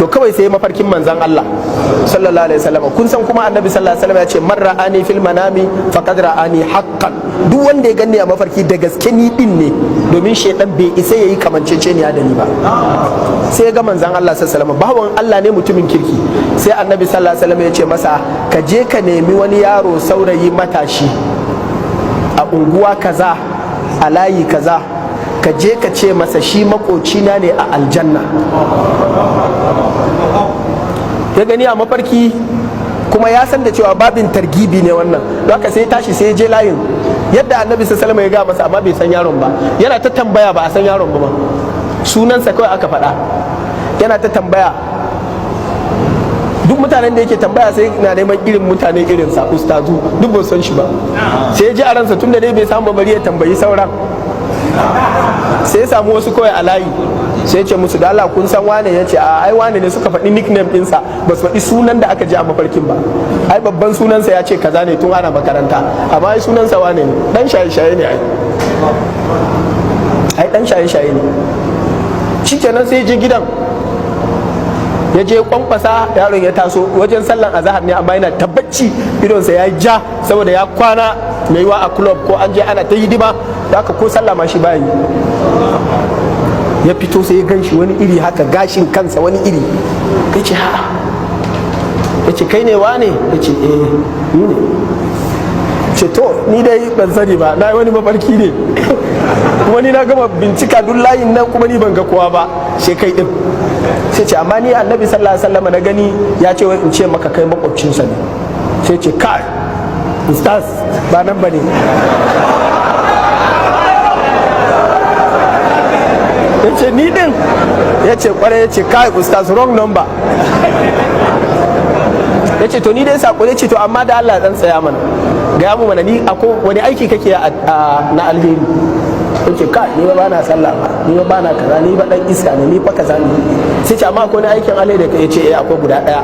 to kawai sai mafarkin manzon Allah sallallahu alaihi wasallam. Kun san kuma annabi sallallahu alaihi wasallam ya ce man ra'ani fil manami faqad ra'ani haqqan, duk wanda ya ganni a mafarki da gaske ni din ne, domin shedan bai isa yayi kamanceceniya da ni ba. Sai ya ga manzon Allah sallallahu alaihi wasallam, bawan Allah ne mutumin kirki. Sai annabi sallallahu alaihi wasallam ya ce masa ka je ka nemi wani yaro saurayi matashi a unguwa kaza a layi kaza, ka je ka ce masa shi makocina ne a aljanna. Ya gani a mafarki kuma ya san da cewa babin targibi ne wannan, don haka sai tashi sai je layin yadda annabi sallallahu alaihi wasallam ya ga masa, amma bai san yaron ba. Yana ta tambaya ba a san yaron ba, sunansa kawai aka faɗa. Yana ta tambaya, duk mutanen da yake tambaya sai na neman irin mutane irin sa ustazu, duk ba san shi ba. Sai ya ji a ransa tunda dai bai samu bari ya tambayi sauran, sai ya samu wasu kawai a layi, sai ya ce musu da Allah kun san wane? Ya ce ai wane ne. Suka faɗi nickname ɗinsa, ba su faɗi sunan da aka ji a mafarkin ba. Ai babban sunansa ya ce kaza ne tun ana makaranta, amma ai sunansa wane ne, dan shaye-shaye ne. Ai dan shaye-shaye ne. Shikenan sai ya je gidan, ya je kwankwasa, yaron ya taso wajen sallan azahar ne, amma yana tabbaci idonsa ya ja saboda ya kwana mai yiwa a club ko an je ana ta hidima, da aka ko sallah ma shi bayan yi. Ya fito sai ya ganshi wani iri haka, gashin kansa wani iri. Ya ce ha, ya ce kai ne wane? Ya ce ni ne. Ce to ni dai ban sani ba, na yi wani mafarki ne kuma ni na gama bincika duk layin nan kuma ni ban ga kowa ba sai kai din. Sai ce amma ni annabi sallallahu alaihi wasallam na gani ya ce wai in ce maka kai makwabcinsa ne. Sai ce kai ustaz ba nan bane. Ya ce ni din? Ya ce kwarai. Ya ce kai ustaz wrong number. Ya ce to ni dai sako. Ya ce to amma da Allah dan tsaya mana, gaya mu mana ni ako wani aiki kake na alheri? Ya ce kai ni ba na sallah ba, ni ba na kaza, ni ba dan iska ne, ni fa kaza ne. Sai ce amma akwai wani aikin alheri da ya ce akwai guda daya.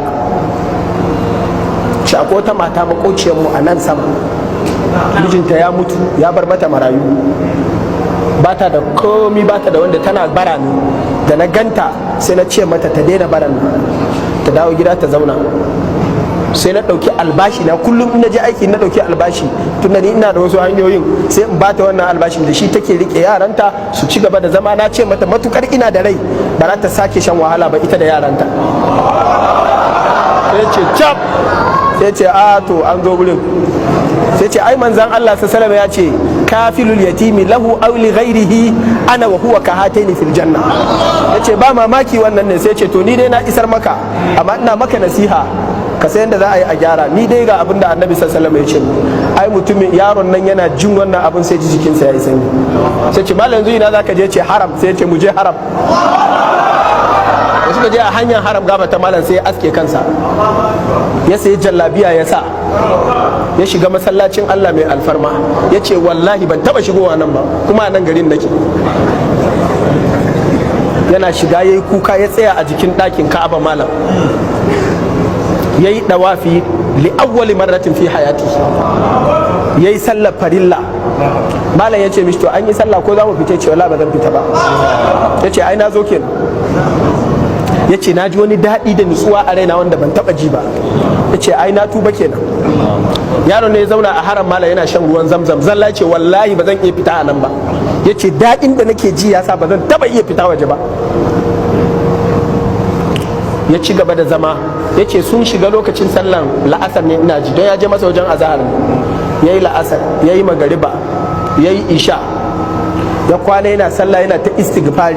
Ce akwai wata mata makociyar mu a nan sama, mijinta ya mutu ya bar mata marayu, bata da komi, bata da wanda, tana bara ne. Da na ganta sai na ce mata ta daina baran, ta dawo gida ta zauna. Sai na ɗauki albashi na kullum in na je aiki na ɗauki albashi, tun da ni ina da wasu hanyoyin, sai in bata wannan albashin da shi take rike yaranta su ci gaba da zama. Na ce mata matukar ina da rai ba za ta sake shan wahala ba ita da yaranta. Sai ce cap, sai ce a to an zo wurin. Sai ce ai manzan Allah sallallahu alaihi wasallam ya ce kafilul yatimi lahu aw li ghairihi ana wa huwa kahataini fil janna. Yace ba mamaki wannan ne. Sai ce to ni dai na isar maka, amma ina maka nasiha ka sai yadda za a yi a gyara. Ni dai ga abin da annabi sallallahu alaihi wasallam ya ce, ai mutumin yaron nan yana jin wannan abin sai ji jikinsa ya yi sanyi. Sai ce malam yanzu ina zaka je? Ce haram. Sai ce mu je haram. Da suka je a hanyar haram, gaba ta malam sai ya aske kansa, ya sayi jallabiya ya sa, ya shiga masallacin Allah mai alfarma. Ya ce wallahi ban taba shigowa nan ba, kuma a nan garin nake. Yana shiga ya yi kuka, ya tsaya a jikin ɗakin Ka'aba malam, ya yi ɗawafi li'awwali marratin fi hayati, ya yi sallar farilla. Malam ya ce mishi to an yi sallah ko za mu fita? Ce wala ba zan fita ba. Ya ce ai na zo kenan. Ya ce na ji wani daɗi da nutsuwa a raina wanda ban taɓa ji ba. Ya ce ai na tuba kenan. Yaron ne ya zauna a haram malam yana shan ruwan zamzam zalla. Ya ce wallahi ba zan iya fita a nan ba. Ya ce daɗin da nake ji ya sa ba zan taɓa iya fita waje ba. Ya ci gaba da zama. Ya ce sun shiga lokacin sallan la'asar ne ina ji, don ya je masa wajen azahar. Ya yi la'asar, ya yi magariba, ya yi isha, ya kwana yana sallah, yana ta istighfari,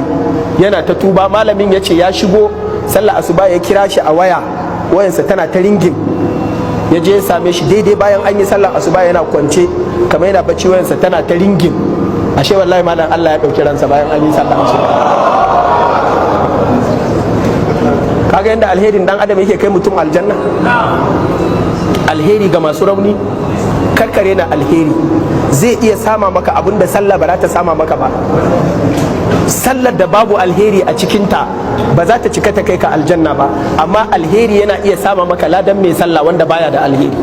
yana ta tuba. Malamin ya ce ya shigo sallah asuba, ya kira shi a waya, wayansa tana ta ringin. Ya je ya same shi daidai bayan an yi sallah asuba, yana kwance kamar yana bacci, wayansa tana ta ringin. Ashe wallahi malam Allah ya ɗauki ransa bayan an yi sallah asuba. Kaga yadda alherin dan adam yake kai mutum aljanna. Alheri ga masu rauni, karkare na alheri. Zai iya sama maka abin da sallah ba za ta sama maka ba. Sallar da babu alheri a cikinta ba za ta cika ta kai ka aljanna ba, amma alheri yana iya sama maka ladan mai sallah wanda baya da alheri.